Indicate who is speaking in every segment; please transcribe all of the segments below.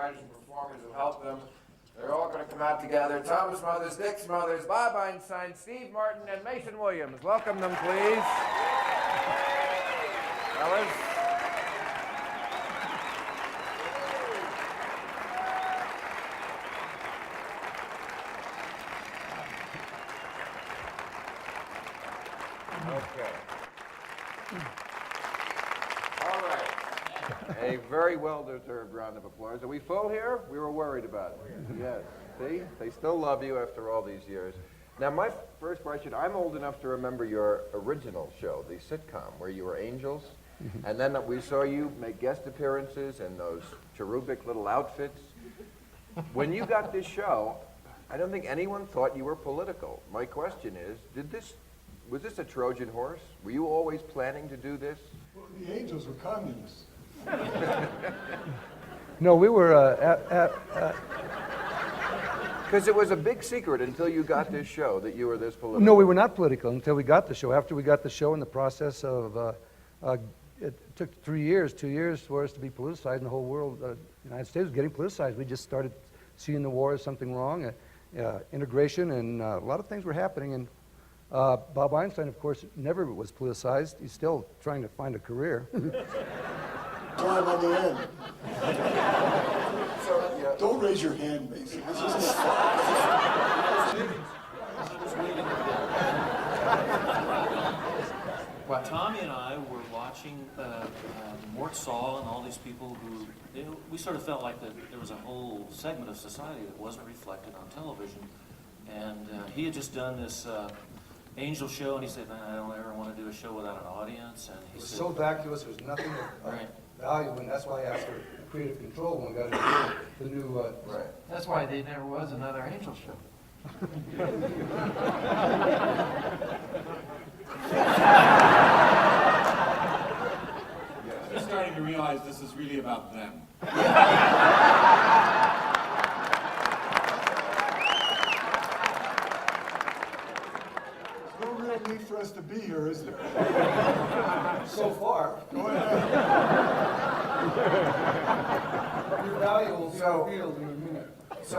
Speaker 1: writers and performers who helped them. They're all going to come out together. Thomas Smothers, Dick Smothers, Bob Einstein, Steve Martin, and Mason Williams. Welcome them, please. Fellas. Okay. All right. A very well-deserved round of applause. Are we full here? We were worried about it. Yes. See? They still love you after all these years. Now, my first question, I'm old enough to remember your original show, the sitcom, where you were angels. And then we saw you make guest appearances in those cherubic little outfits. When you got this show, I don't think anyone thought you were political. My question is, was this a Trojan horse? Were you always planning to do this?
Speaker 2: Well, the Angels were communists.
Speaker 3: No, we were,
Speaker 1: Because it was a big secret until you got this show that you were this political.
Speaker 3: no, we were not political until we got the show. After we got the show, in the process of, it took 2 years for us to be politicized, and the whole world, the United States was getting politicized. We just started seeing the war as something wrong, integration, and a lot of things were happening. And Bob Einstein, of course, never was politicized. He's still trying to find a career.
Speaker 2: Time on the end. Don't raise your hand, Mason. This is
Speaker 4: Well, Tommy and I were watching Mort Saul and all these people who, we sort of felt like that there was a whole segment of society that wasn't reflected on television. And he had just done this Angel show, and he said, "Man, I don't ever want to do a show without an audience." And he
Speaker 3: It was
Speaker 4: said,
Speaker 3: so vacuous, there was nothing of
Speaker 4: Right.
Speaker 3: value, and that's why I asked for creative control when we got the new...
Speaker 1: Right.
Speaker 5: That's why there never was another Angel show.
Speaker 6: They're starting to realize this is really about them.
Speaker 2: There's no real need for us to be here, is there?
Speaker 3: So far.
Speaker 2: Go ahead.
Speaker 3: Your value will be
Speaker 1: So-
Speaker 3: revealed in a minute.
Speaker 1: So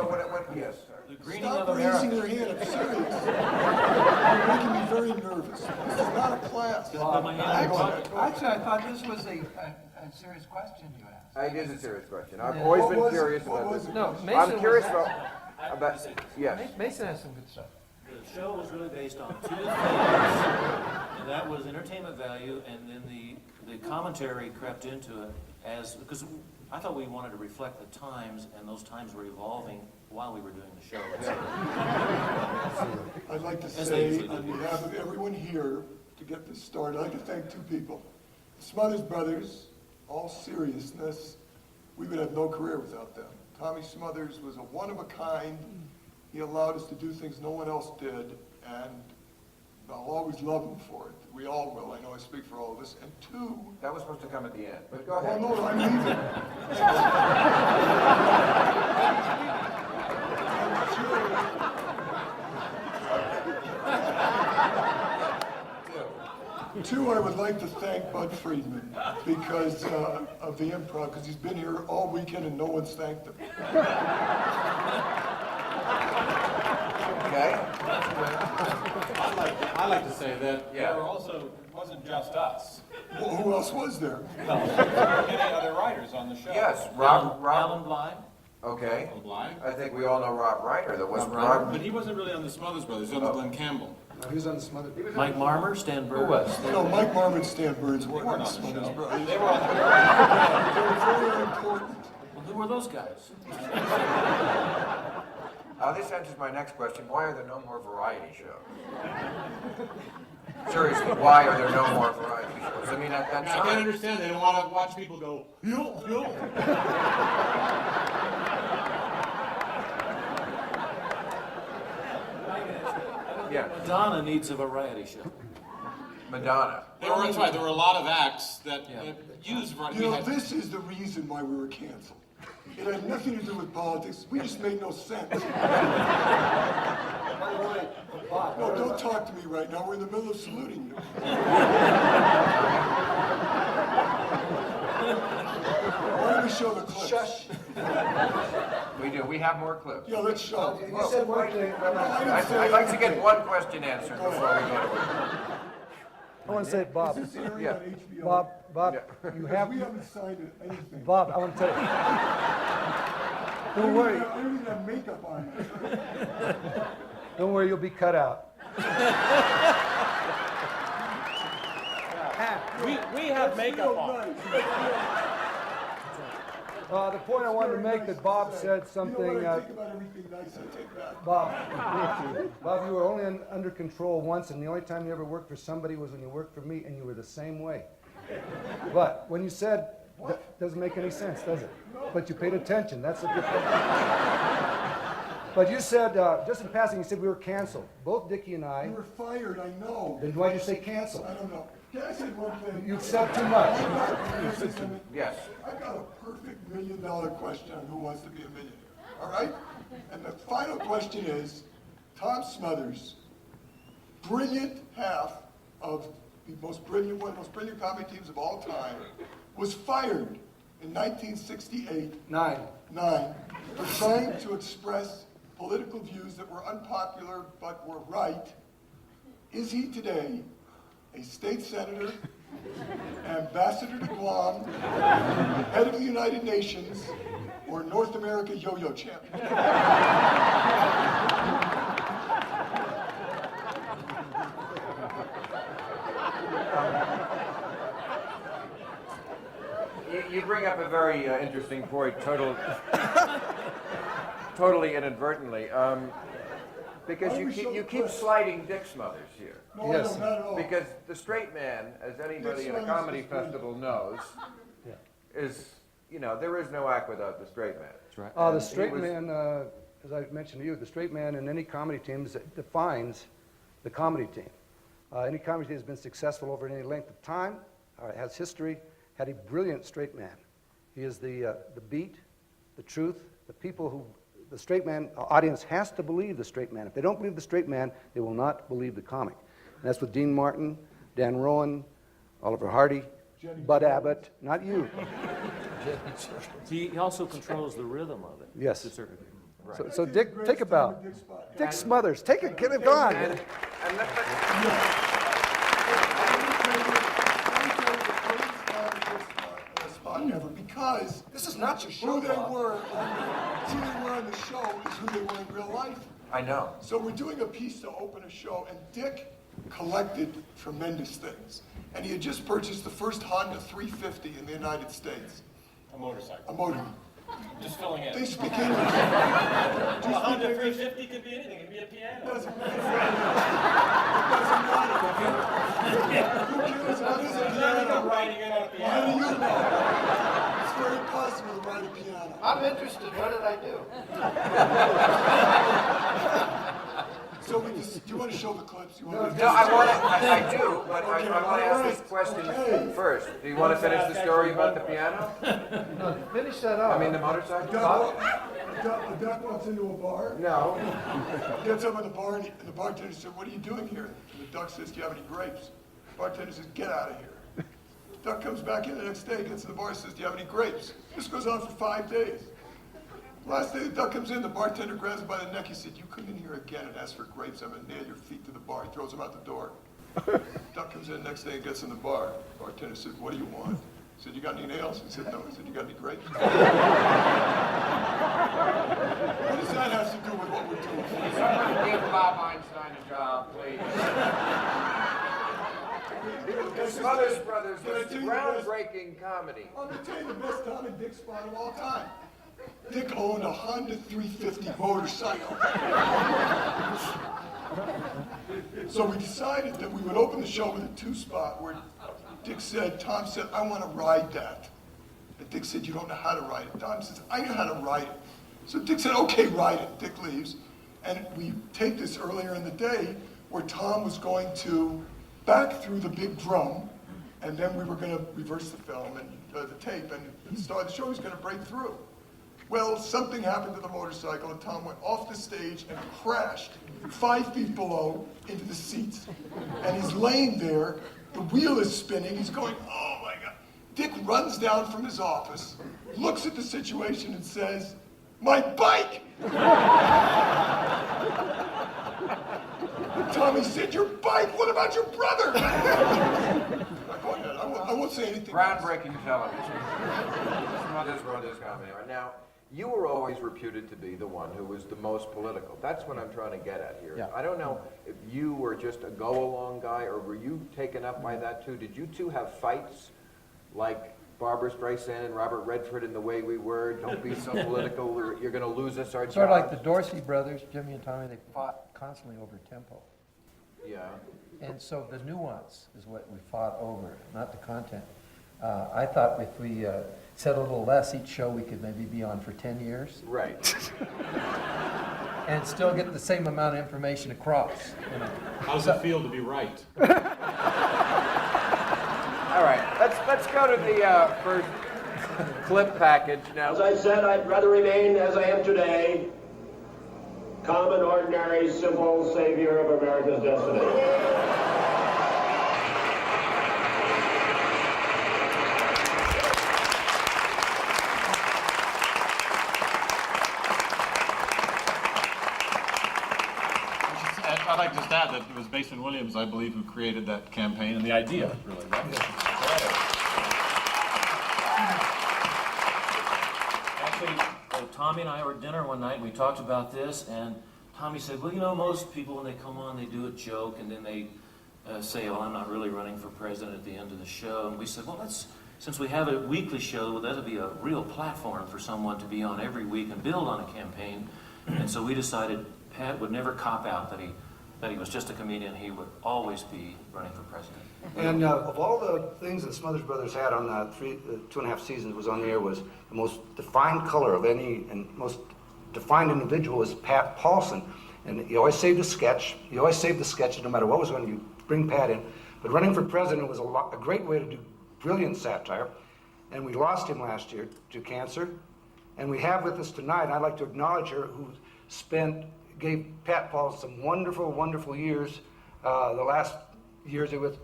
Speaker 1: yes, sir.
Speaker 4: the greening
Speaker 2: Stop
Speaker 4: of
Speaker 2: raising
Speaker 4: America.
Speaker 2: your hand, I'm serious. You're making me very nervous. This is not a class.
Speaker 4: Just put my hand in your pocket.
Speaker 5: Actually, I thought this was a serious question you asked.
Speaker 1: It is a serious question. I've always
Speaker 2: What
Speaker 1: been
Speaker 2: was it?
Speaker 1: curious
Speaker 2: What
Speaker 1: about
Speaker 2: was
Speaker 1: this.
Speaker 2: it?
Speaker 5: No, Mason
Speaker 1: I'm curious
Speaker 5: was,
Speaker 1: about yes.
Speaker 5: Mason has some good stuff.
Speaker 4: The show was really based on two things, and that was entertainment value, and then the commentary crept into it because I thought we wanted to reflect the times, and those times were evolving while we were doing the show.
Speaker 2: I'd like to
Speaker 4: As they
Speaker 2: say,
Speaker 4: usually do.
Speaker 2: on behalf of everyone here, to get this started, I'd like to thank two people. The Smothers Brothers, all seriousness, we would have no career without them. Tommy Smothers was a one-of-a-kind. He allowed us to do things no one else did, and I'll always love him for it. We all will. I know I speak for all of us. And two,
Speaker 1: That was supposed to come at the end. But go
Speaker 2: well,
Speaker 1: ahead.
Speaker 2: no, I'm leaving. Two, I would like to thank Bud Friedman because of the improv, because he's been here all weekend and no one's thanked him.
Speaker 1: Okay.
Speaker 6: I like to say that
Speaker 1: Yeah.
Speaker 6: there also wasn't just us.
Speaker 2: Well, who else was there?
Speaker 6: There were many other writers on the show.
Speaker 1: Yes,
Speaker 4: Alan
Speaker 1: Rob.
Speaker 4: Bly.
Speaker 1: Okay.
Speaker 6: Bly.
Speaker 1: I think we all know Rob Reiner. There was
Speaker 6: But
Speaker 1: Rob.
Speaker 6: he wasn't really on the Smothers Brothers, he was on the Glenn Campbell.
Speaker 3: No, he was on the Smothers.
Speaker 4: Mike Marmer, Stan Burns.
Speaker 2: No, Mike Marmon and Stan Burns weren't on the
Speaker 6: on the
Speaker 2: Smothers
Speaker 6: show.
Speaker 2: Brothers.
Speaker 6: They were on the
Speaker 2: They were very important.
Speaker 4: Well, who were those guys?
Speaker 1: This answers my next question. Why are there no more variety shows? Seriously, why are there no more variety shows? I mean, that's
Speaker 6: I can't
Speaker 1: not...
Speaker 6: understand, they don't want to watch people go, yo, yo.
Speaker 1: Yeah,
Speaker 4: Madonna needs a variety show.
Speaker 1: Madonna.
Speaker 6: That's right, there were a lot of acts that used variety.
Speaker 2: You know,
Speaker 6: We had-
Speaker 2: this is the reason why we were canceled. It had nothing to do with politics. We just made no sense. No, don't talk to me right now. We're in the middle of saluting you. Why don't we show the clips.
Speaker 3: Shush.
Speaker 1: We do. We have more clips.
Speaker 2: Yeah, let's show.
Speaker 3: You said one thing.
Speaker 1: I'd like to get one question answered before we go to work.
Speaker 3: I want to say, Bob,
Speaker 2: Is this airing
Speaker 1: Yeah.
Speaker 2: on HBO?
Speaker 3: Bob,
Speaker 1: Yeah.
Speaker 3: you have,
Speaker 2: We haven't signed anything.
Speaker 3: Bob, I want to tell you. Don't worry,
Speaker 2: I don't even have makeup on.
Speaker 3: don't worry, you'll be cut out.
Speaker 7: We have makeup on.
Speaker 3: The point I wanted to make that Bob said something,
Speaker 2: You know what I think about everything nice I take back.
Speaker 3: Bob, you were only under control once, and the only time you ever worked for somebody was when you worked for me, and you were the same way. But when you said, that doesn't make any sense, does it? But you paid attention, that's a good thing. But you said, just in passing, you said we were canceled. Both Dickie and I.
Speaker 2: You were fired, I know.
Speaker 3: Then why'd you say canceled?
Speaker 2: I don't know. Can I say one thing?
Speaker 3: You said too much.
Speaker 2: Can I say something?
Speaker 1: Yes.
Speaker 2: I got a perfect $1 million question on Who Wants to Be a Millionaire, all right? And the final question is, Tom Smothers, brilliant half of the most brilliant, one of the most brilliant comedy teams of all time, was fired in 1968
Speaker 3: 9.
Speaker 2: for trying to express political views that were unpopular but were right. Is he today a state senator, ambassador to Guam, head of the United Nations, or North America yo-yo champion?
Speaker 1: You bring up a very interesting point, totally inadvertently, because you keep slighting Dick Smothers here.
Speaker 2: No,
Speaker 3: Yes.
Speaker 2: I don't, not at all.
Speaker 1: Because the straight man, as anybody in a comedy festival knows, is, there is no act without the straight man. That's right.
Speaker 3: The straight man, as I mentioned to you, the straight man in any comedy team defines the comedy team. Any comedy team has been successful over any length of time, has history, had a brilliant straight man. He is the beat, the truth, the straight man audience has to believe the straight man. If they don't believe the straight man, they will not believe the comic. And that's with Dean Martin, Dan Rowan, Oliver Hardy, Bud Abbott, not you.
Speaker 7: He also controls the rhythm of it.
Speaker 3: Yes.
Speaker 7: To a certain degree.
Speaker 3: So Dick, take a bow. Dick Smothers, take it, get it gone.
Speaker 1: And
Speaker 2: Ever, because
Speaker 3: This is not your
Speaker 2: who they were on the show is who they were in real life.
Speaker 1: I know.
Speaker 2: So we're doing a piece to open a show, and Dick collected tremendous things. And he had just purchased the first Honda 350 in the United States.
Speaker 6: A motorcycle.
Speaker 2: A motor.
Speaker 6: Just filling in.
Speaker 2: They speak English.
Speaker 6: A Honda 350 could be anything. It could be a piano.
Speaker 2: Doesn't matter. Who cares? What is a piano?
Speaker 6: Riding in on a
Speaker 2: How do
Speaker 6: piano.
Speaker 2: you know? It's very possible to ride a piano.
Speaker 5: I'm interested, what did I do?
Speaker 2: So do you want to show the clips? You want to
Speaker 1: No, I do, but I want to ask this question first. Do you want to finish the story about the piano?
Speaker 3: No, finish that up.
Speaker 1: I mean the motorcycle?
Speaker 2: A duck walks into a bar,
Speaker 1: No.
Speaker 2: gets up in the bar, and the bartender says, "What are you doing here?" And the duck says, "Do you have any grapes?" The bartender says, "Get out of here." The duck comes back in the next day, gets to the bar, and says, "Do you have any grapes?" This goes on for 5 days. Last day, the duck comes in, the bartender grabs him by the neck. He said, "You come in here again and ask for grapes, I'm gonna nail your feet to the bar." He throws him out the door. Duck comes in the next day and gets in the bar. The bartender said, "What do you want?" He said, "You got any nails?" He said, "No." He said, "You got any grapes?" What does that have to do with what we're doing?
Speaker 1: Give Bob Einstein a job, please. The Smothers Brothers was groundbreaking comedy.
Speaker 2: I'm gonna tell you the best Tom and Dick spot of all time. Dick owned a Honda 350 motorcycle. So we decided that we would open the show with a 2-spot where Dick said, Tom said, "I want to ride that." And Dick said, "You don't know how to ride it." Tom says, "I know how to ride it." So Dick said, "Okay, ride it." Dick leaves. And we take this earlier in the day where Tom was going to back through the big drum, and then we were going to reverse the film and the tape, and the star of the show was going to break through. Well, something happened to the motorcycle, and Tom went off the stage and crashed 5 feet below into the seats. And he's laying there, the wheel is spinning, he's going, "Oh my God." Dick runs down from his office, looks at the situation and says, "My bike!" Tommy said, "Your bike? What about your brother?" Go ahead. I won't say anything else.
Speaker 1: Groundbreaking television. Smothers Brothers comedy. Now, you were always reputed to be the one who was the most political. That's what I'm trying to get at here.
Speaker 3: Yeah.
Speaker 1: I don't know if you were just a go-along guy, or were you taken up by that too? Did you two have fights like Barbra Streisand and Robert Redford in The Way We Were? Don't be so political, or you're going to lose us our jobs.
Speaker 3: Sort of like the Dorsey brothers, Jimmy and Tommy, they fought constantly over tempo.
Speaker 1: Yeah.
Speaker 3: And so the nuance is what we fought over, not the content. I thought if we said a little less each show, we could maybe be on for 10 years
Speaker 1: Right.
Speaker 3: and still get the same amount of information across. You know.
Speaker 6: How does it feel to be right?
Speaker 1: All right. Let's go to the first clip package now.
Speaker 8: As I said, I'd rather remain as I am today, common, ordinary, simple savior of America's destiny.
Speaker 6: I'd like to just add that it was Mason Williams, I believe, who created that campaign and the idea, really.
Speaker 4: Actually, Tommy and I were at dinner one night, and we talked about this, and Tommy said, well, you know, most people, when they come on, they do a joke, and then they say, oh, I'm not really running for president at the end of the show. And we said, well, since we have a weekly show, well, that'll be a real platform for someone to be on every week and build on a campaign. And so we decided Pat would never cop out that he was just a comedian. He would always be running for president.
Speaker 9: And of all the things that Smothers Brothers had on 2.5 seasons was on the air, was the most defined color of any and most defined individual was Pat Paulson. And he always saved a sketch. He always saved the sketch no matter what was going to bring Pat in. But running for president was a great way to do brilliant satire. And we lost him last year to cancer. And we have with us tonight, and I'd like to acknowledge her, who gave Pat Paulson some wonderful, wonderful years. The last years with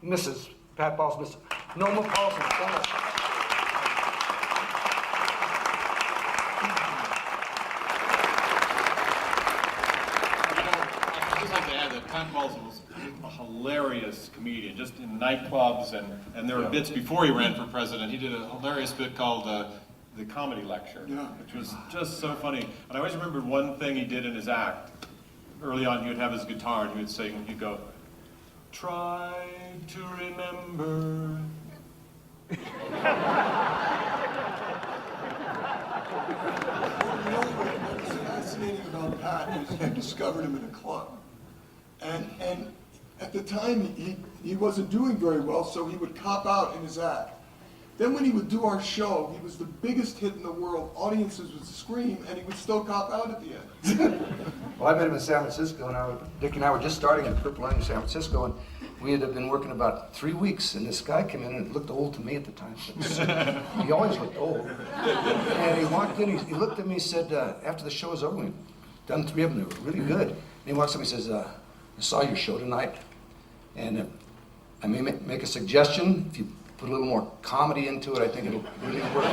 Speaker 9: Mrs. Pat Paulson, Miss Noma Paulson.
Speaker 6: I'd just like to add that Pat Paulson was a hilarious comedian, just in nightclubs, and there were bits before he ran for president. He did a hilarious bit called the comedy lecture, which was just so funny. And I always remembered one thing he did in his act. Early on, he would have his guitar and he would sing, he'd go, try to remember.
Speaker 2: You know what was fascinating about Pat is you discovered him in a club. And at the time, he wasn't doing very well, so he would cop out in his act. Then when he would do our show, he was the biggest hit in the world. Audiences would scream, and he would still cop out at the end.
Speaker 9: Well, I met him in San Francisco, and Dick and I were just starting at Purple Line in San Francisco, and we had been working about 3 weeks, and this guy came in, and it looked old to me at the time. He always looked old. And he walked in, he looked at me, he said, after the show was over, we'd done 3 of them, they were really good. And he walks up and he says, I saw your show tonight, and I may make a suggestion. If you put a little more comedy into it, I think it'll really work.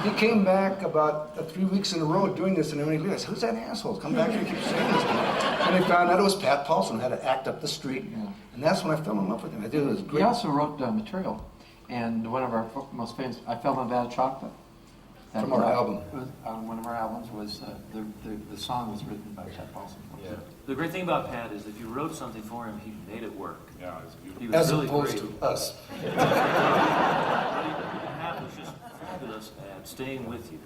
Speaker 9: He came back about 3 weeks in a row doing this, and then he realized, who's that asshole? Come back here and keep saying this to me. And I found out it was Pat Paulson who had to act up the street. And that's when I fell in love with him. I did it was great.
Speaker 5: He also wrote material, and one of our most famous, I Fell in a Vat of Chocolate. That,
Speaker 9: From our album.
Speaker 5: Was, on one of our albums was, the song was written by Pat Paulson.
Speaker 4: Yeah. The great thing about Pat is if you wrote something for him, he made it work.
Speaker 6: Yeah, it was beautiful.
Speaker 4: He was
Speaker 9: As
Speaker 4: really
Speaker 9: opposed
Speaker 4: great.
Speaker 9: to us.
Speaker 4: Pat was just fabulous at staying with you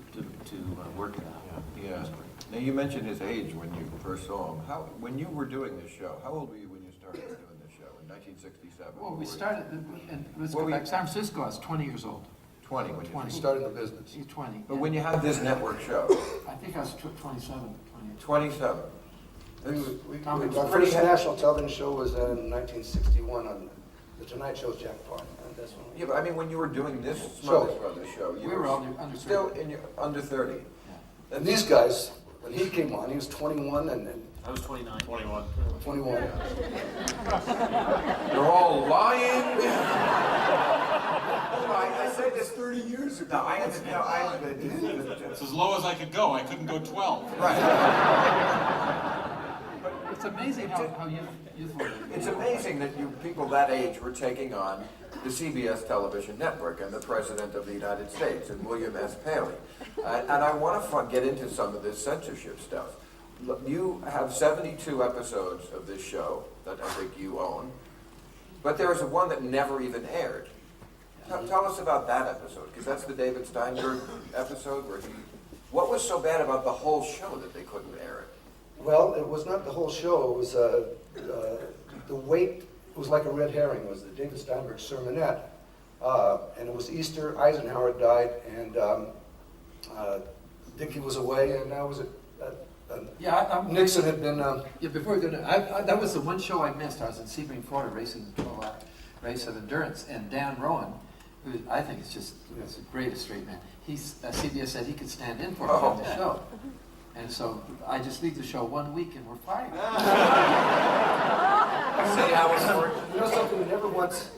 Speaker 4: to work it out.
Speaker 1: Yeah. Now, you mentioned his age when you first saw him. When you were doing this show, how old were you when you started doing this show in 1967?
Speaker 5: Well, we started, and let's go back, San Francisco, I was 20 years old.
Speaker 1: 20 when you
Speaker 5: 20.
Speaker 9: Started the business.
Speaker 5: He's 20.
Speaker 1: But when you had this network show,
Speaker 5: I think I was 27, 28.
Speaker 1: 27.
Speaker 9: Our first national television show was in 1961 on The Tonight Show's Jack Parr. That's when
Speaker 1: Yeah, but I mean, when you were doing this Smothers Brothers show, you
Speaker 5: We were under 30.
Speaker 1: still in your under 30.
Speaker 9: And these guys, when he came on, he was 21 and
Speaker 4: I was 29.
Speaker 6: 21.
Speaker 9: 21.
Speaker 1: You're all lying.
Speaker 2: was 30 years ago.
Speaker 9: No, I haven't, no, I,
Speaker 6: It's as low as I could go. I couldn't go 12.
Speaker 5: It's amazing how youthful it is.
Speaker 1: It's amazing that you people that age were taking on the CBS television network and the President of the United States and William S. Paley. And I want to get into some of this censorship stuff. Look, you have 72 episodes of this show that I think you own, but there is one that never even aired. Tell us about that episode, because that's the David Steinberg episode where what was so bad about the whole show that they couldn't air it?
Speaker 9: well, it was not the whole show. It was the weight. It was like a red herring. It was the David Steinberg sermonette, and it was Easter. Eisenhower had died, and Dickie was away, and now was it? Nixon had been.
Speaker 5: Yeah, before we go to, that was the one show I missed. I was in Sebring, Florida, racing the 12-hour race of endurance, and Dan Rowan, who I think is just the greatest straight man. CBS said he could stand in for me on the show, and so I just leave the show 1 week, and we're fired.
Speaker 1: See how it works?
Speaker 9: You know something? He never once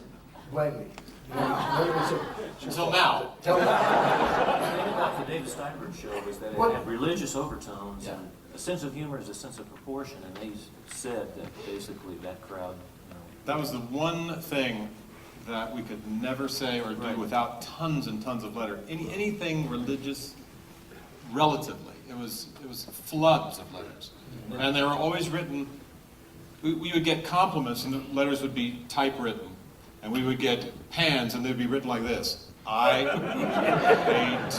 Speaker 9: blamed me. You know, never once said,
Speaker 6: Until now.
Speaker 9: Tell me.
Speaker 4: The thing about the David Steinberg show was that it had religious overtones, and a sense of humor is a sense of proportion, and they said that basically that crowd,
Speaker 6: That was the one thing that we could never say or do without tons and tons of letter. Anything religious, relatively, it was floods of letters, and they were always written. We would get compliments, and the letters would be typewritten, and we would get pans, and they'd be written like this: I hate.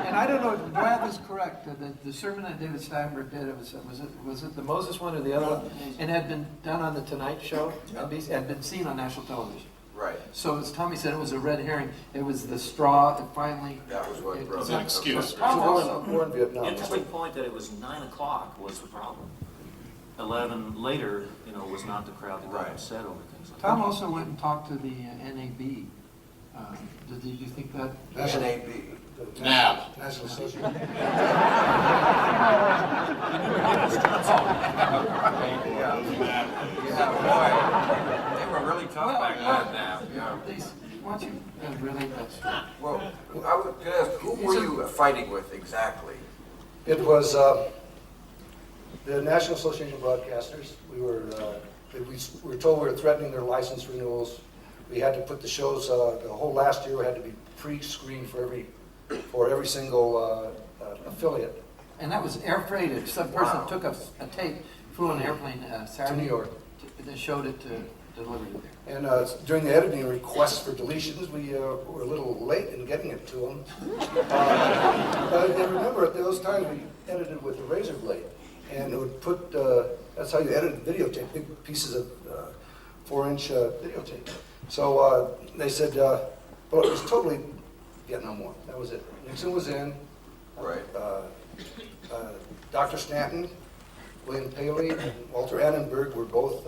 Speaker 5: And I don't know, do I have this correct? The sermon that David Steinberg did, was it the Moses one or the other one? And had been done on the Tonight Show, had been seen on national television.
Speaker 1: Right.
Speaker 5: So as Tommy said, it was a red herring. It was the straw that finally.
Speaker 1: That was what broke
Speaker 6: It's an excuse.
Speaker 9: war in Vietnam.
Speaker 4: interesting point that it was 9 o'clock was the problem. 11 later, was not the crowd that got upset over things like
Speaker 5: Tom
Speaker 4: that.
Speaker 5: also went and talked to the NAB. Did you think that?
Speaker 1: NAB.
Speaker 6: NAB.
Speaker 9: National Association.
Speaker 1: Yeah, boy. They were really tough back then, NAB. Yeah.
Speaker 5: Why don't you relate that story?
Speaker 1: Well, I would ask, who were you fighting with exactly?
Speaker 9: It was the National Association of Broadcasters. We were told we were threatening their license renewals. We had to put the shows. The whole last year had to be pre-screened for every single affiliate.
Speaker 5: And that was air freighted. Some person took a tape, flew on an airplane Saturday
Speaker 9: To New York.
Speaker 5: And then showed it to deliver it there.
Speaker 9: And during the editing requests for deletions, we were a little late in getting it to them. But I remember at those times we edited with a razor blade, and it would put. That's how you edited videotape, big pieces of 4-inch videotape. So they said, well, it was totally Vietnam War. That was it. Nixon was in.
Speaker 1: Right.
Speaker 9: Dr. Stanton, William Paley, and Walter Annenberg were both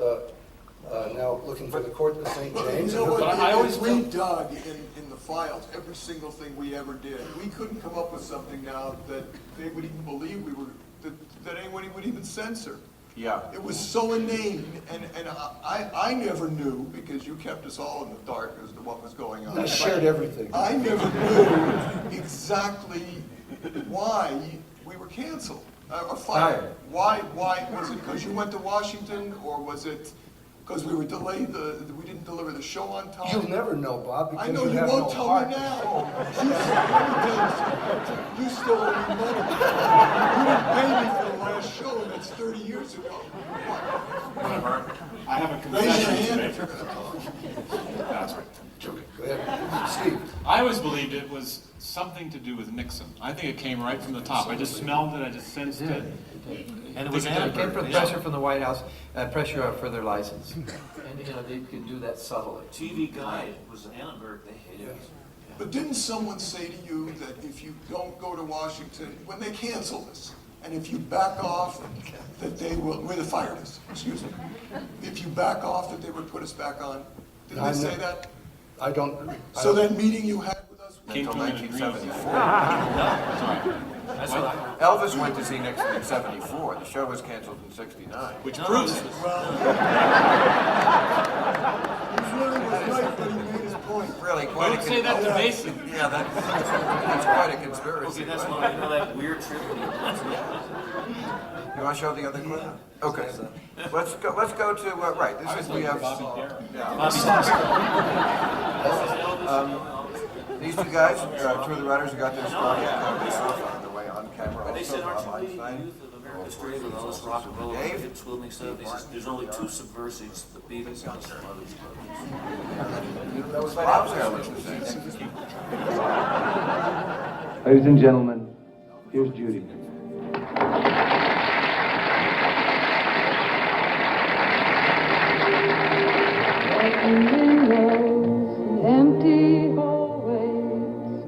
Speaker 9: now looking for the court of St. James.
Speaker 2: You know what?
Speaker 6: But I always
Speaker 2: we dug in the files every single thing we ever did. We couldn't come up with something now that they would even believe that anybody would even censor.
Speaker 1: Yeah.
Speaker 2: It was so inane, and I never knew, because you kept us all in the dark as to what was going on.
Speaker 9: I shared everything.
Speaker 2: I never knew exactly why we were canceled or fired. Why was it because you went to Washington, or was it because we were delayed? We didn't deliver the show on time.
Speaker 9: You'll never know, Bob, because
Speaker 2: I know you
Speaker 9: have
Speaker 2: won't
Speaker 9: no
Speaker 2: tell
Speaker 9: heart.
Speaker 2: me now. You still owe me money. You didn't pay me for the last show, and that's 30 years ago.
Speaker 6: Whatever. I have a
Speaker 2: Raise your
Speaker 6: confession to
Speaker 2: hand
Speaker 6: make.
Speaker 2: if you're gonna talk.
Speaker 6: That's right.
Speaker 9: Go ahead. Steve.
Speaker 6: I always believed it was something to do with Nixon. I think it came right from the top. I just smelled it, I just sensed it.
Speaker 4: And it was
Speaker 5: It came
Speaker 4: Annenberg.
Speaker 5: from pressure from the White House, pressure for their license. And they could do that subtly.
Speaker 4: TV Guide was Annenberg, they hated it.
Speaker 2: But didn't someone say to you that if you don't go to Washington, when they cancel this, and if you back off, that they will, where they fired us, excuse me, if you back off, that they would put us back on? Didn't they say that?
Speaker 9: I don't.
Speaker 2: So that meeting you had with us,
Speaker 6: Came
Speaker 1: Until
Speaker 6: to an agreement.
Speaker 1: 1974.
Speaker 4: That's what I heard.
Speaker 1: Elvis went to see Nixon in '74. The show was canceled in '69.
Speaker 6: Which
Speaker 4: No,
Speaker 6: proves
Speaker 4: this
Speaker 6: it.
Speaker 4: was-
Speaker 2: He really was right, but he made his point.
Speaker 1: Really, quite
Speaker 6: Don't say that to Mason.
Speaker 1: Yeah, that's quite a conspiracy.
Speaker 4: Okay, that's
Speaker 1: right?
Speaker 4: why, you know that weird trip when he
Speaker 1: You want to show the other clip? Okay. Let's go to, right, this is, we have, these two guys, two of the writers who got their start, based off on the way on camera.
Speaker 4: They said,
Speaker 1: also,
Speaker 4: aren't you the
Speaker 1: Einstein.
Speaker 4: youth of America's Dream with all this rock and roll
Speaker 1: Dave?
Speaker 4: and swimming stuff? He says, there's only two subversives, the Beatles and the Smothers brothers.
Speaker 1: That was Bob's Elvis to say.
Speaker 10: Ladies and gentlemen, here's Judy.
Speaker 11: Empty hallways, a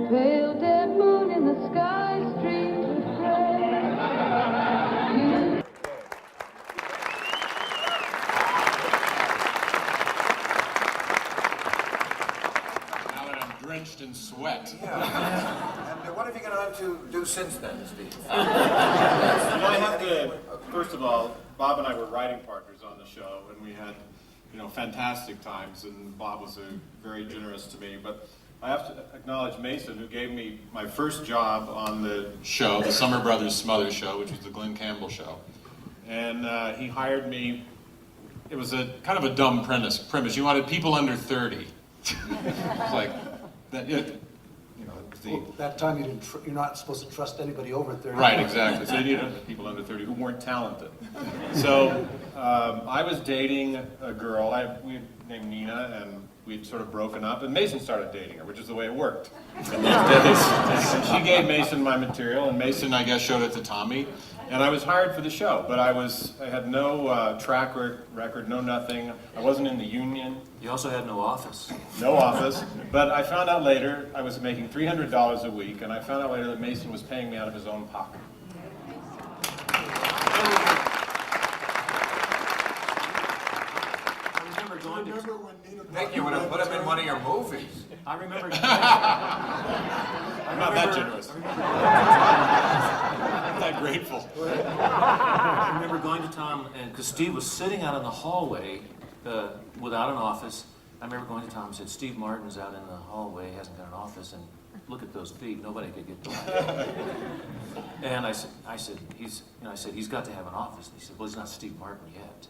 Speaker 11: pale dead moon in the sky streaked with gray.
Speaker 6: Now that I'm drenched in sweat.
Speaker 1: Yeah. And what have you gone on to do since then, Steve?
Speaker 6: I have to, first of all, Bob and I were writing partners on the show, and we had, fantastic times, and Bob was very generous to me. But I have to acknowledge Mason, who gave me my first job on the show, the Summer Brothers Smothers show, which was the Glenn Campbell show. And he hired me. It was a kind of a dumb premise. You wanted people under 30. It's like that.
Speaker 9: That time you're not supposed to trust anybody over 30.
Speaker 6: Right, exactly. So you needed people under 30 who weren't talented. So I was dating a girl, we named Nina, and we'd sort of broken up, and Mason started dating her, which is the way it worked in those days. And she gave Mason my material, and Mason, I guess, showed it to Tommy, and I was hired for the show, but I had no track record, no nothing. I wasn't in the union.
Speaker 4: You also had no office.
Speaker 6: No office, but I found out later I was making $300 a week, and I found out later that Mason was paying me out of his own pocket.
Speaker 4: I remember going to...
Speaker 2: Remember when Nina
Speaker 1: I think you would have put him in one of your movies.
Speaker 4: I remember...
Speaker 6: I'm not that generous. I'm not grateful.
Speaker 4: I remember going to Tom, and because Steve was sitting out in the hallway without an office. I remember going to Tom and said, Steve Martin's out in the hallway, hasn't got an office, and look at those feet, nobody could get by. And I said, he's got to have an office. And he said, well, he's not Steve Martin yet.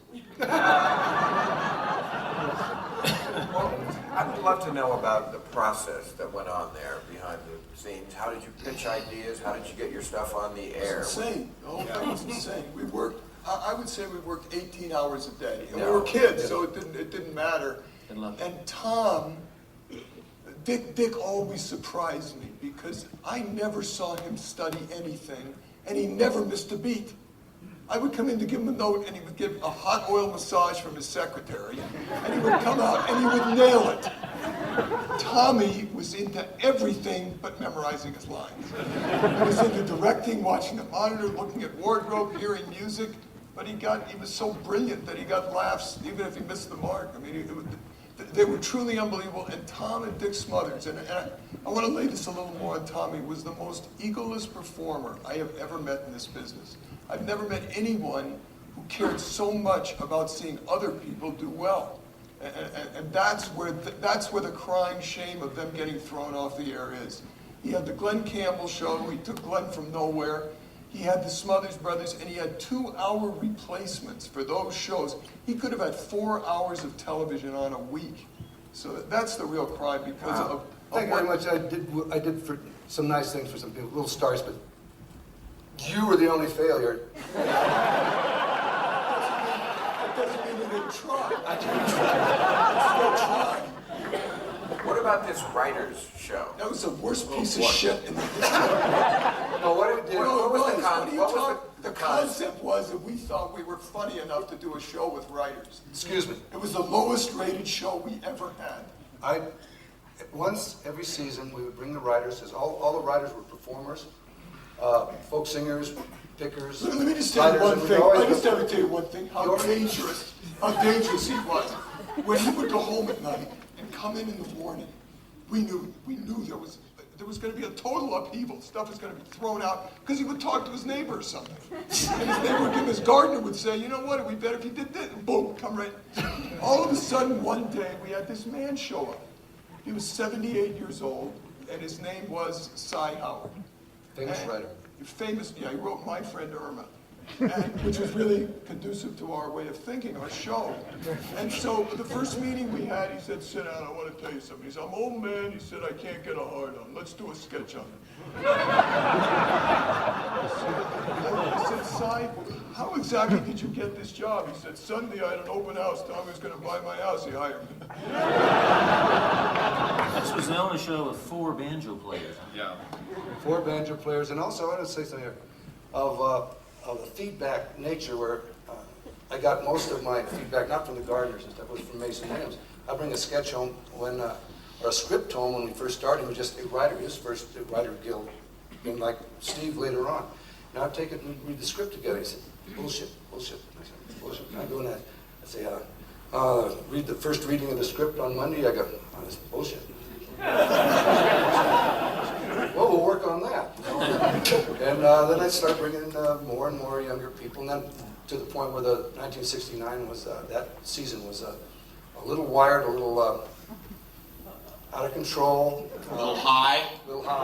Speaker 1: Well, I would love to know about the process that went on there behind the scenes. How did you pitch ideas? How did you get your stuff on the air?
Speaker 2: It's insane. The whole thing was insane. We worked, I would say we worked 18 hours a day. And we
Speaker 1: Yeah.
Speaker 2: were kids, so it didn't matter. And Tom, Dick always surprised me because I never saw him study anything, and he never missed a beat. I would come in to give him a note, and he would give a hot oil massage from his secretary, and he would come out, and he would nail it. Tommy was into everything but memorizing his lines. He was into directing, watching the monitor, looking at wardrobe, hearing music, but he was so brilliant that he got laughs even if he missed the mark. I mean, they were truly unbelievable. And Tom and Dick Smothers, and I want to lay this a little more on Tommy, was the most egoless performer I have ever met in this business. I've never met anyone who cared so much about seeing other people do well. And that's where the crying shame of them getting thrown off the air is. He had the Glenn Campbell show, he took Glenn from nowhere. He had the Smothers Brothers, and he had 2-hour replacements for those shows. He could have had 4 hours of television on a week. So that's the real crime because of
Speaker 9: Thank you very much. I did for some nice things for some people, little stars, but you were the only failure.
Speaker 2: That doesn't mean you didn't try. I didn't try.
Speaker 1: What about this writer's show?
Speaker 2: That was the worst piece of shit in the history.
Speaker 1: Well, what was
Speaker 2: The concept was that we thought we were funny enough to do a show with writers.
Speaker 9: Excuse me.
Speaker 2: It was the lowest rated show we ever had.
Speaker 9: Once every season, we would bring the writers, as all the writers were performers, folk singers, pickers.
Speaker 2: Let me just tell you
Speaker 9: writers,
Speaker 2: one
Speaker 9: and
Speaker 2: thing.
Speaker 9: we'd
Speaker 2: I
Speaker 9: always
Speaker 2: just have to tell you one thing. How dangerous he was. When he would go home at night and come in the morning, we knew there was going to be a total upheaval. Stuff was going to be thrown out because he would talk to his neighbor or something. And his neighbor would give him, his gardener would say, you know what, it'd be better if you did this. And boom, come right. All of a sudden, one day, we had this man show up. He was 78 years old, and his name was Cy Howard.
Speaker 9: Famous writer.
Speaker 2: Famous, yeah, he wrote My Friend Irma, and, which was really conducive to our way of thinking, our show. And so the first meeting we had, he said, sit down, I want to tell you something. He said, I'm an old man. He said, I can't get a hard on. Let's do a sketch on it. I said, Cy, how exactly did you get this job? He said, Sunday I had an open house. Tommy was going to buy my house. He hired me.
Speaker 4: This was the only show with 4 banjo players.
Speaker 6: Yeah.
Speaker 9: 4 banjo players, and also I want to say something here of the feedback nature where I got most of my feedback, not from the gardeners and stuff, it was from Mason Williams. I bring a sketch home when, or a script home when we first started, he was just a writer, his first writer guild, being like Steve later on. Now I take it and read the script together. He said, bullshit, bullshit. I said, bullshit. And I go in there, I say, read the first reading of the script on Monday. I go, oh, this is bullshit. Well, we'll work on that. And then I start bringing in more and more younger people, and then to the point where the 1969 was, that season was a little wired, a little out of control.
Speaker 6: A little high.
Speaker 9: A little high.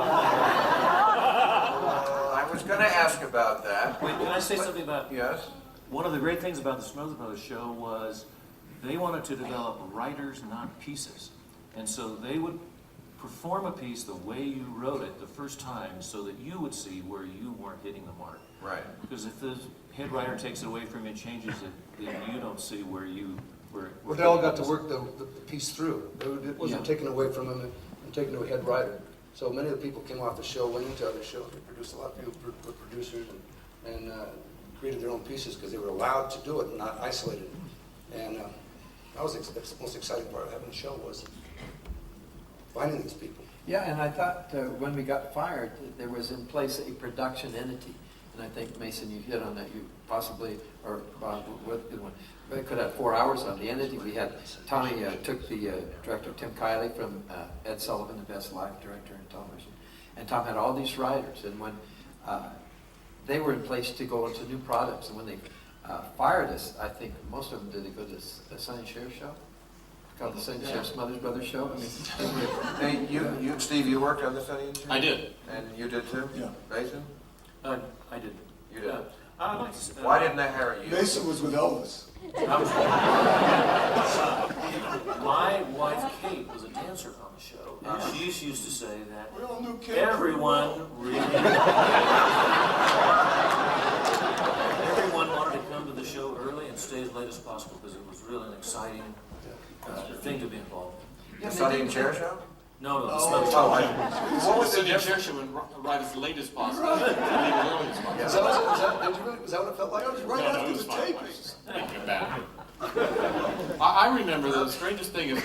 Speaker 1: I was going to ask about that.
Speaker 4: Wait, can I say something about...
Speaker 1: Yes?
Speaker 4: One of the great things about the Smothers Brothers show was they wanted to develop writers, not pieces. And so they would perform a piece the way you wrote it the first time so that you would see where you weren't hitting the mark.
Speaker 1: Right.
Speaker 4: Because if the head writer takes it away from you and changes it, then you don't see where you...
Speaker 9: Well, they all got to work the piece through. It wasn't taken away from them and taken to a head writer. So many of the people came off the show, went into other shows. They produced a lot of people were producers and created their own pieces because they were allowed to do it and not isolated. And that was the most exciting part of having the show was finding these people.
Speaker 5: Yeah, and I thought when we got fired, there was in place a production entity. And I think, Mason, you hit on that. You possibly, or Bob, we could have 4 hours on the entity. We had, Tommy took the director, Tim Kiley, from Ed Sullivan, the best live director in television. And Tom had all these writers. And when they were in place to go into new products, and when they fired us, I think most of them did they go to the Sonny and Cher show? Called the Sonny and Cher Smothers Brothers show. I mean,
Speaker 1: Hey, you, Steve, you worked on the Sonny and Cher?
Speaker 6: I did.
Speaker 1: And you did too?
Speaker 2: Yeah.
Speaker 1: Mason?
Speaker 4: I did.
Speaker 1: You did.
Speaker 4: I'd like to,
Speaker 1: Why didn't they hire you?
Speaker 2: Mason was with Elvis.
Speaker 4: my wife Kate was a dancer on the show, and she used to say that
Speaker 2: We all knew Kate.
Speaker 4: everyone really, everyone wanted to come to the show early and stay as late as possible because it was really an exciting thing to be involved in.
Speaker 1: The Sonny and Cher show?
Speaker 4: No, the Smothers
Speaker 1: Oh,
Speaker 4: show.
Speaker 1: what was the
Speaker 6: Sonny and
Speaker 1: difference?
Speaker 6: Cher should ride as late as possible. Leave as early as possible.
Speaker 9: Is that what it felt like?
Speaker 2: That was right
Speaker 6: No,
Speaker 2: after
Speaker 6: it was
Speaker 2: the
Speaker 6: fine.
Speaker 2: taping.
Speaker 6: Thank you, Matt. I remember the strangest thing is,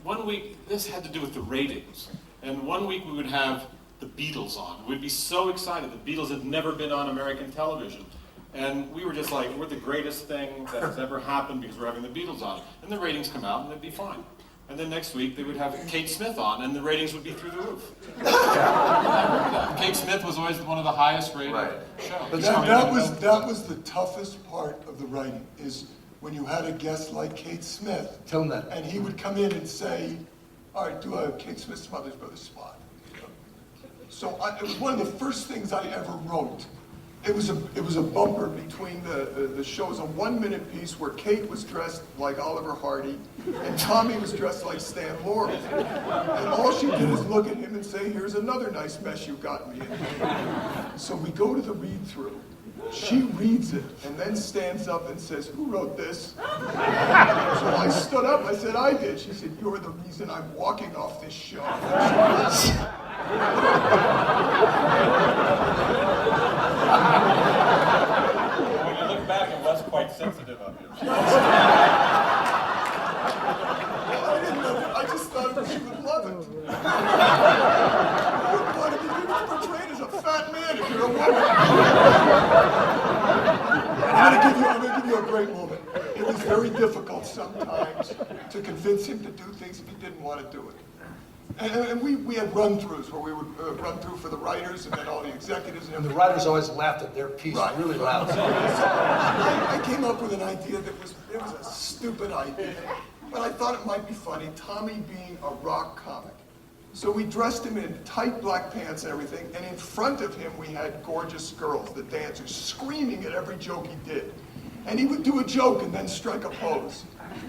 Speaker 6: one week, this had to do with the ratings, and one week we would have the Beatles on. We'd be so excited. The Beatles had never been on American television. And we were just like, we're the greatest thing that has ever happened because we're having the Beatles on. And the ratings come out and they'd be fine. And then next week they would have Kate Smith on and the ratings would be through the roof. Kate Smith was always one of the highest rated shows.
Speaker 2: But that was the toughest part of the writing, is when you had a guest like Kate Smith.
Speaker 9: Tell them that.
Speaker 2: And he would come in and say, all right, do a Kate Smith Smothers Brothers spot. So it was one of the first things I ever wrote. It was a bumper between the shows, a 1-minute piece where Kate was dressed like Oliver Hardy and Tommy was dressed like Stan Laurel. And all she did is look at him and say, here's another nice mess you got me in. So we go to the read-through. She reads it and then stands up and says, who wrote this? So I stood up, I said, I did. She said, you're the reason I'm walking off this show.
Speaker 6: When you look back, it was quite sensitive of you.
Speaker 2: I didn't know that. I just thought she would love it. You're portrayed as a fat man if you're a woman. I'm gonna give you a great moment. It was very difficult sometimes to convince him to do things if he didn't want to do it. And we had run-throughs where we would run through for the writers and then all the executives and
Speaker 9: And the
Speaker 2: everything.
Speaker 9: writers always laughed at their piece
Speaker 2: Right.
Speaker 9: really loud.
Speaker 2: I came up with an idea that was a stupid idea, but I thought it might be funny, Tommy being a rock comic. So we dressed him in tight black pants and everything, and in front of him we had gorgeous girls, the dancers, screaming at every joke he did. And he would do a joke and then strike a pose.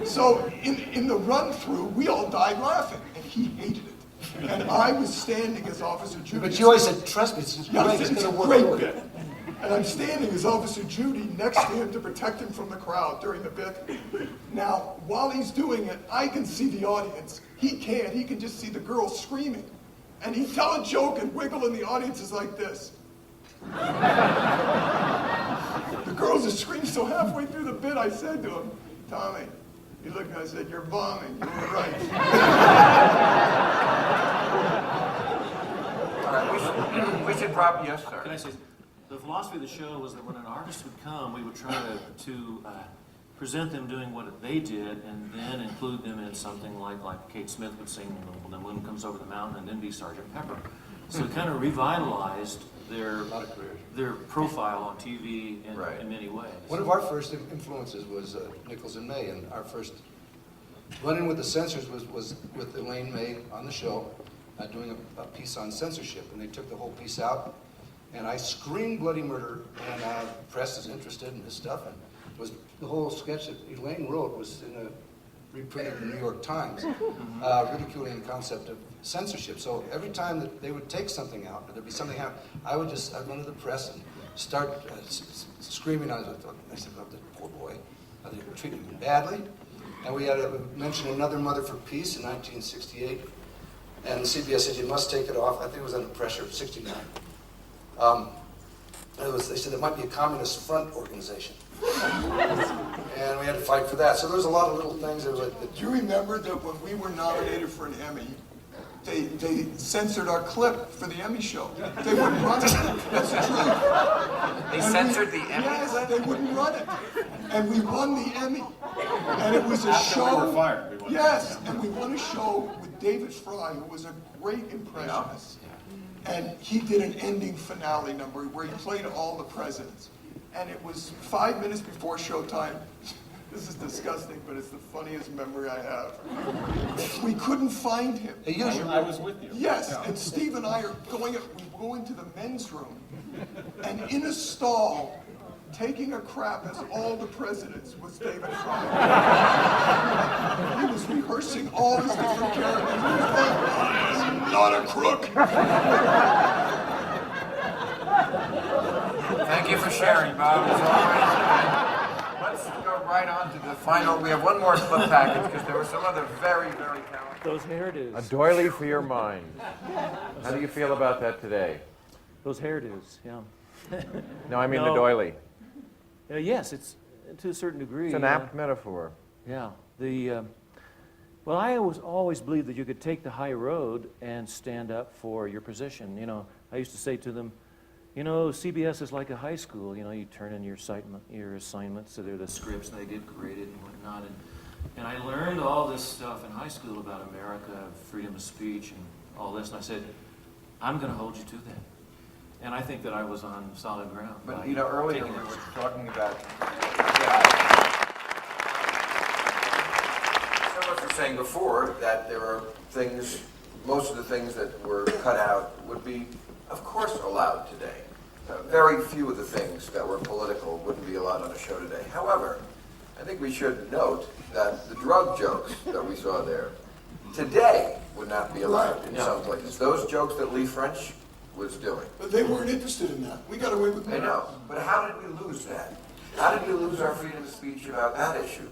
Speaker 2: So in the run-through, we all died laughing, and he hated it. And I was standing as Officer Judy.
Speaker 9: But you always said, trust me, it's
Speaker 2: Yeah,
Speaker 9: great, it's
Speaker 2: it's
Speaker 9: going
Speaker 2: a
Speaker 9: to
Speaker 2: great
Speaker 9: work.
Speaker 2: bit. And I'm standing as Officer Judy next to him to protect him from the crowd during the bit. Now, while he's doing it, I can see the audience. He can't. He can just see the girls screaming. And he'd tell a joke and wiggle, and the audience is like this. The girls are screaming, so halfway through the bit, I said to him, Tommy, he looked and I said, you're bombing. You were right.
Speaker 1: All right, we should probably, yes, sir.
Speaker 4: Can I say, the philosophy of the show was that when an artist would come, we would try to present them doing what they did and then include them in something like Kate Smith would sing When the Moon Comes Over the Mountain and then be Sergeant Pepper. So it kind of revitalized their profile on TV in many ways.
Speaker 9: One of our first influences was Nichols and May, and our first run-in with the censors was with Elaine May on the show, doing a piece on censorship, and they took the whole piece out, and I screamed bloody murder, and the press is interested in this stuff, and it was the whole sketch that Elaine wrote was reprinted in the New York Times, ridiculing the concept of censorship. So every time that they would take something out, or there'd be something happen, I'd run to the press and start screaming. I said, oh, the poor boy, they were treating him badly. And we had to mention Another Mother for Peace in 1968. And CBS said, you must take it off. I think it was under pressure of 69. They said there might be a communist front organization. And we had to fight for that. So there was a lot of little things that
Speaker 2: Do you remember that when we were nominated for an Emmy, they censored our clip for the Emmy show? They wouldn't run it. That's the truth.
Speaker 1: They censored the Emmy
Speaker 2: Yes,
Speaker 1: clip?
Speaker 2: they wouldn't run it. And we won the Emmy. And it was a show.
Speaker 6: After we were fired, we won.
Speaker 2: Yes, and we won a show with David Fry, who was a great impressionist. And he did an ending finale number where he played all the presidents. And it was 5 minutes before showtime. This is disgusting, but it's the funniest memory I have. We couldn't find him.
Speaker 6: I was with you.
Speaker 2: Yes, and Steve and I are we go into the men's room, and in a stall, taking a crap as all the presidents was David Fry. He was rehearsing all his different characters. He was going, I'm not a crook.
Speaker 1: Thank you for sharing, Bob, as always. Let's go right on to the final. We have one more clip package because there were some other very, very talented.
Speaker 7: Those hairdos.
Speaker 1: A doily for your mind. How do you feel about that today?
Speaker 7: Those hairdos, yeah.
Speaker 1: No, I mean
Speaker 7: No.
Speaker 1: the doily.
Speaker 7: Yes, it's to a certain degree.
Speaker 1: It's an apt metaphor.
Speaker 7: Yeah. Well, I always believed that you could take the high road and stand up for your position. You know, I used to say to them, you know, CBS is like a high school. You know, you turn in your assignments, so they're the scripts, and they get graded and whatnot. And I learned all this stuff in high school about America, freedom of speech, and all this. And I said, I'm going to hold you to that. And I think that I was on solid ground.
Speaker 1: But, you know, earlier we were talking about... Some of us were saying before that there are things, most of the things that were cut out would be, of course, allowed today. Very few of the things that were political wouldn't be allowed on a show today. However, I think we should note that the drug jokes that we saw there today would not be allowed in some places. Those jokes that Lee French was doing.
Speaker 2: But they weren't interested in that. We got away with that.
Speaker 1: I know, but how did we lose that? How did we lose our freedom of speech about that issue?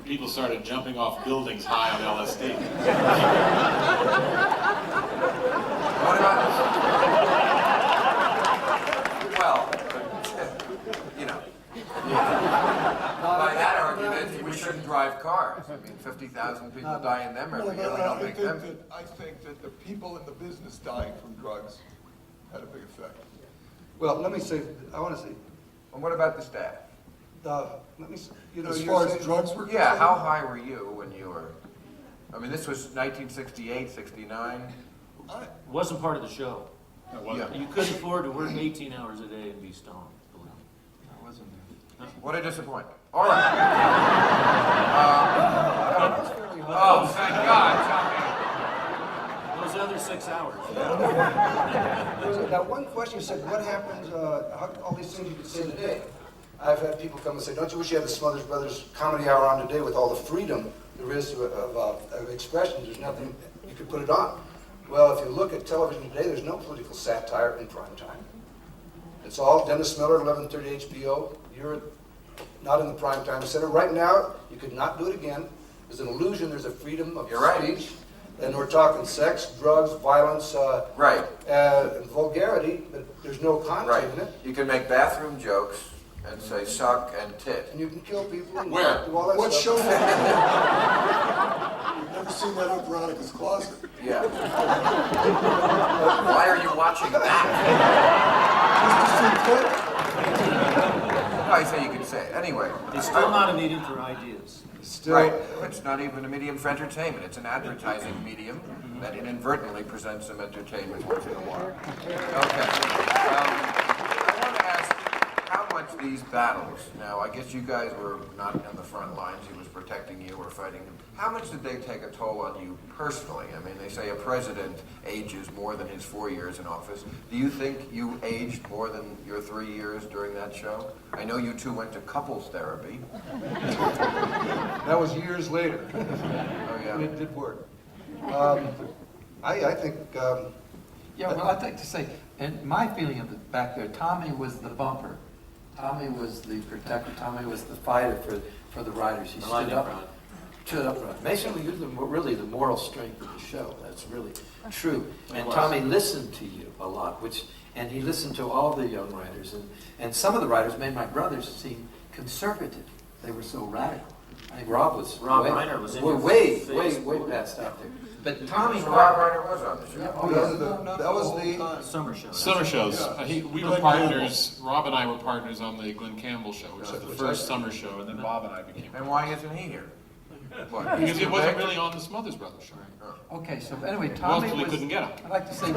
Speaker 6: People started jumping off buildings high on LSD.
Speaker 1: What about... Well, you know. By that argument, we shouldn't drive cars. I mean, 50,000 people die in them every year. We don't make them...
Speaker 2: I think that the people in the business dying from drugs had a big effect.
Speaker 9: Well, let me say, I want to say,
Speaker 1: And what about the staff?
Speaker 9: let me, you know,
Speaker 2: As
Speaker 9: you're
Speaker 2: far as
Speaker 9: saying-
Speaker 2: drugs were
Speaker 1: Yeah,
Speaker 2: concerned,
Speaker 1: how high were you when you were I mean, this was 1968, 69.
Speaker 4: Wasn't part of the show.
Speaker 6: It wasn't.
Speaker 4: You couldn't afford to work 18 hours a day and be stoned. Believe me.
Speaker 5: I wasn't there.
Speaker 1: What a disappointment. All right. Oh, thank God,
Speaker 4: Those other 6 hours.
Speaker 9: Now, one question, you said, what happens, all these things you could say today? I've had people come and say, don't you wish you had the Smothers Brothers Comedy Hour on today with all the freedom there is of expression? There's nothing, you could put it on. Well, if you look at television today, there's no political satire in prime time. It's all Dennis Miller, 11:30 HBO. You're not in the prime time center. Right now, you could not do it again. There's an illusion there's a freedom of speech. And we're talking sex, drugs, violence, and vulgarity, but there's no content in it.
Speaker 1: You can make bathroom jokes and say suck and tit.
Speaker 9: And you can kill people and
Speaker 6: Where?
Speaker 9: do all that
Speaker 2: What
Speaker 9: stuff.
Speaker 2: show? You've never seen that in Veronica's closet.
Speaker 1: Yeah. Why are you watching that?
Speaker 2: Just to see Ted.
Speaker 1: No, I say you can say it. Anyway.
Speaker 4: It's still not a medium for ideas.
Speaker 1: Right. It's not even a medium for entertainment. It's an advertising medium that inadvertently presents some entertainment once in a while. Okay. I want to ask how much these battles, now I guess you guys were not on the front lines, he was protecting you or fighting him. How much did they take a toll on you personally? I mean, they say a president ages more than his 4 years in office. Do you think you aged more than your 3 years during that show? I know you two went to couples therapy.
Speaker 9: That was years later.
Speaker 1: Oh, yeah.
Speaker 9: And it did work. I think,
Speaker 5: Yeah, well, I'd like to say, and my feeling of it back there, Tommy was the bumper. Tommy was the protector. Tommy was the fighter for the writers. He stood up front. Basically, you're really the moral strength of the show. That's really true. And Tommy listened to you a lot, and he listened to all the young writers. And some of the writers made my brothers seem conservative. They were so radical. I think Rob
Speaker 4: Reiner was in your
Speaker 5: way
Speaker 4: face.
Speaker 5: past out there. But Tommy,
Speaker 1: So Rob Reiner was on the show.
Speaker 2: That was the
Speaker 4: Summer show.
Speaker 6: Summer shows. We were partners. Rob and I were partners on the Glenn Campbell show, which was the first summer show, and then Bob and I became.
Speaker 1: And why isn't he here? What,
Speaker 6: Because
Speaker 1: he's
Speaker 6: he
Speaker 1: too
Speaker 6: wasn't
Speaker 1: big?
Speaker 6: really on the Smothers Brothers show.
Speaker 5: okay, so anyway, Tommy
Speaker 6: Well, we
Speaker 5: was...
Speaker 6: couldn't get him.
Speaker 5: I'd like to say...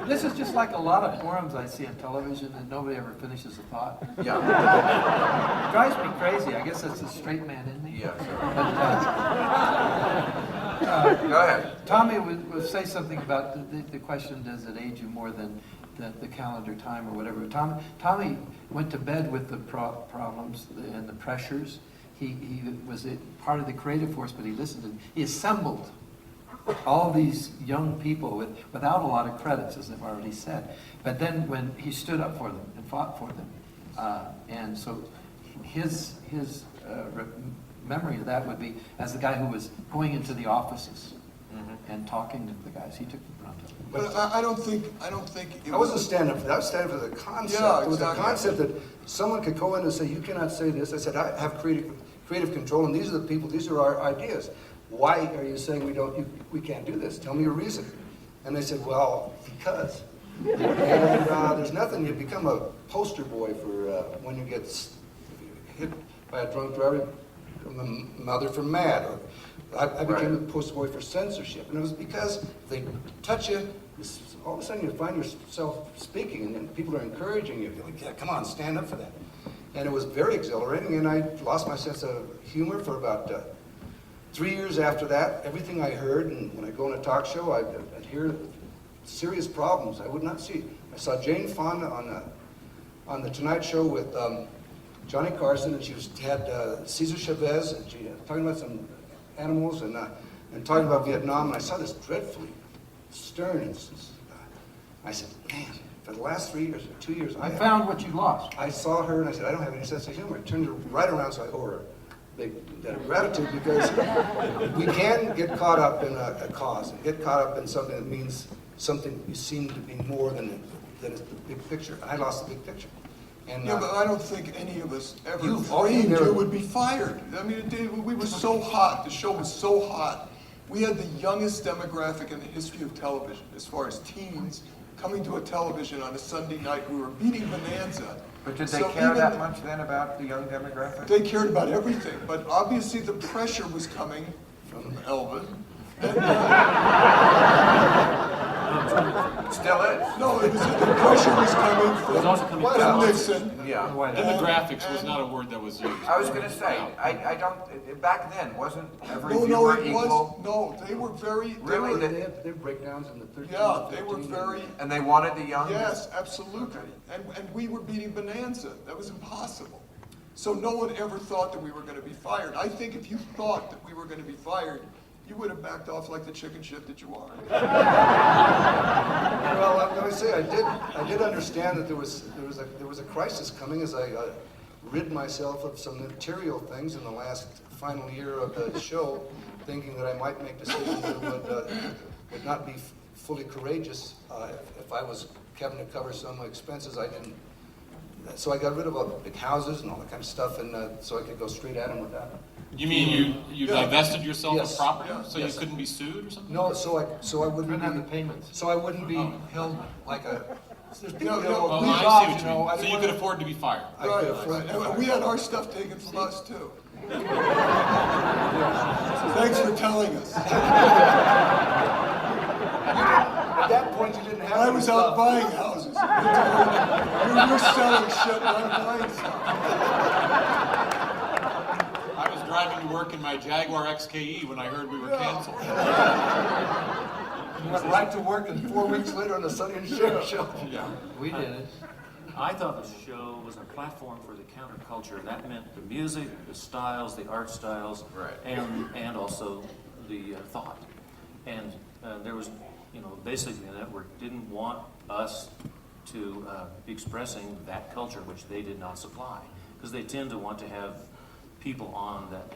Speaker 5: This is just like a lot of forums I see on television and nobody ever finishes a thought.
Speaker 1: Yeah.
Speaker 5: It drives me crazy. I guess that's the straight man in me.
Speaker 1: Yeah.
Speaker 5: But,
Speaker 1: Go ahead.
Speaker 5: Tommy would say something about the question, does it age you more than the calendar time or whatever. Tommy went to bed with the problems and the pressures. He was part of the creative force, but he listened and he assembled all these young people without a lot of credits, as I've already said. But then when he stood up for them and fought for them, and so his memory of that would be as the guy who was going into the offices and talking to the guys. He took the brunt of it.
Speaker 2: But I don't think it
Speaker 9: I wasn't standing up for that. I was standing for the concept.
Speaker 2: Yeah,
Speaker 9: It was the
Speaker 2: exactly.
Speaker 9: concept that someone could go in and say, you cannot say this. I said, I have creative control, and these are the people, these are our ideas. Why are you saying we can't do this? Tell me your reason. And they said, well, because. And there's nothing, you become a poster boy for when you get hit by a drunk driver, a mother for mad, or I became a poster boy for censorship. And it was because if they touch you, all of a sudden you find yourself speaking, and then people are encouraging you. You're like, yeah, come on, stand up for that. And it was very exhilarating, and I lost my sense of humor for about 3 years after that. Everything I heard, and when I go on a talk show, I'd hear serious problems I would not see. I saw Jane Fonda on the Tonight Show with Johnny Carson, and she had Cesar Chavez, and she talking about some animals and talking about Vietnam, and I saw this dreadfully stern instance. I said, man, for the last 3 years or 2 years,
Speaker 5: I found what you lost.
Speaker 9: I saw her and I said, I don't have any sense of humor. I turned her right around, so I owe her big debt of gratitude, because we can get caught up in a cause and get caught up in something that means something you seem to be more than is the big picture. I lost the big picture. And,
Speaker 2: yeah, but I don't think any of us ever
Speaker 9: You've
Speaker 2: dreamed
Speaker 9: never-
Speaker 2: you would be fired. I mean, we were so hot. The show was so hot. We had the youngest demographic in the history of television, as far as teens coming to a television on a Sunday night. We were beating Bonanza.
Speaker 1: But did they
Speaker 2: So
Speaker 1: care
Speaker 2: even-
Speaker 1: that much then about the young demographic?
Speaker 2: They cared about everything, but obviously the pressure was coming from Elvis.
Speaker 1: Still is.
Speaker 2: No, the pressure was coming
Speaker 4: was also coming
Speaker 2: from
Speaker 4: from
Speaker 2: Nixon.
Speaker 1: Yeah.
Speaker 6: Demographics was not a word that was used.
Speaker 1: I was gonna say, I don't, back then, wasn't every
Speaker 2: No,
Speaker 1: viewer
Speaker 2: it
Speaker 1: equal?
Speaker 2: was, no, they were very, they
Speaker 1: Really?
Speaker 2: were,
Speaker 9: They had their breakdowns in the 13,
Speaker 2: yeah, they were
Speaker 9: 15,
Speaker 2: very,
Speaker 1: And they wanted the young?
Speaker 2: yes, absolutely. And we were beating Bonanza. That was impossible. So no one ever thought that we were gonna be fired. I think if you thought that we were gonna be fired, you would have backed off like the chicken shit that you are.
Speaker 9: Well, let me say, I did understand that there was a crisis coming as I rid myself of some material things in the last final year of the show, thinking that I might make decisions that would not be fully courageous if I was having to cover some expenses I didn't. So I got rid of big houses and all that kind of stuff, and so I could go straight at him with that.
Speaker 6: You mean you divested yourself
Speaker 9: Yes.
Speaker 6: of property, so
Speaker 9: Yes.
Speaker 6: you couldn't be sued or something?
Speaker 9: No, so I wouldn't
Speaker 5: Couldn't have
Speaker 9: be
Speaker 5: the payments.
Speaker 9: So I wouldn't be held like a. There's people that
Speaker 2: no,
Speaker 9: will
Speaker 6: Oh,
Speaker 9: leave
Speaker 6: I see
Speaker 9: off,
Speaker 6: what you mean.
Speaker 9: I
Speaker 6: So
Speaker 9: didn't
Speaker 6: you
Speaker 9: wanna-
Speaker 6: could afford to be fired.
Speaker 9: I could
Speaker 2: Right,
Speaker 9: afford
Speaker 2: right.
Speaker 9: to
Speaker 2: And
Speaker 9: fire.
Speaker 2: we had our stuff taken from us too. Thanks for telling us.
Speaker 9: At that point, you didn't have.
Speaker 2: I
Speaker 9: any
Speaker 2: was
Speaker 9: stuff.
Speaker 2: out buying houses. You're selling shit and I'm buying stuff.
Speaker 6: I was driving to work in my Jaguar XKE when I heard we were canceled.
Speaker 9: You went right to work, and 4 weeks later on the Sonny and Cher show.
Speaker 6: Yeah.
Speaker 5: We did it.
Speaker 4: I thought the show was a platform for the counterculture. That meant the music, the styles, the art styles,
Speaker 1: Right.
Speaker 4: and also the thought. And there was, basically the network didn't want us to be expressing that culture, which they did not supply, because they tend to want to have people on that,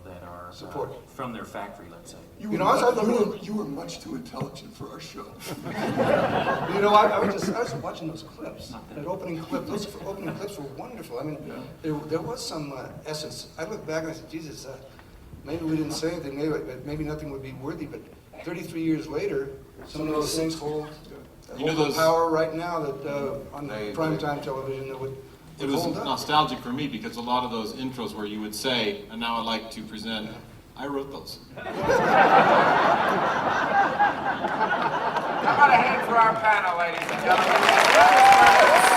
Speaker 4: that are
Speaker 9: Support.
Speaker 4: from their factory, let's say.
Speaker 2: You
Speaker 9: You
Speaker 2: were,
Speaker 9: know, I was
Speaker 2: you were much too intelligent for our show.
Speaker 9: I was watching those clips. That opening clip, those opening clips were wonderful. I mean, there was some essence. I look back and I said, Jesus, maybe we didn't say anything. Maybe nothing would be worthy. But 33 years later, some of those things hold the power right now that on primetime television that would.
Speaker 6: It was
Speaker 9: hold up.
Speaker 6: nostalgic for me because a lot of those intros where you would say, and now I'd like to present, I wrote those.
Speaker 1: How about a hand for our panel, ladies and gentlemen?